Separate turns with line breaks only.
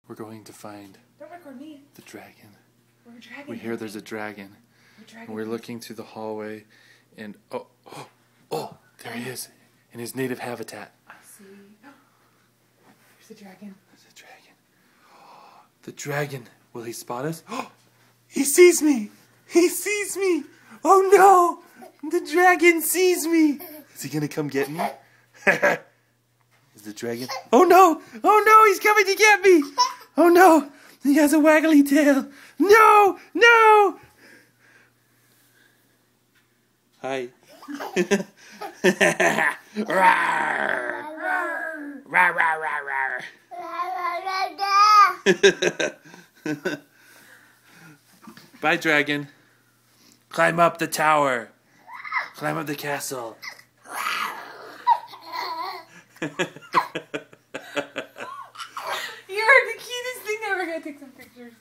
We're going to find
Don't record me.
the dragon.
We're a dragon.
We hear there's a dragon. And we're looking through the hallway, and oh, there he is, in his native habitat.
I see. There's the dragon.
There's a dragon. The dragon. Will he spot us? He sees me! He sees me! Oh no! The dragon sees me! Is he gonna come get me? Is the dragon? Oh no! Oh no! He's coming to get me! Oh no! He has a waggly tail! No! No! Hi. Rawr! Rawr, rawr, rawr, rawr. Bye, dragon. Climb up the tower. Climb up the castle.
You're the cutest thing ever. I gotta take some pictures.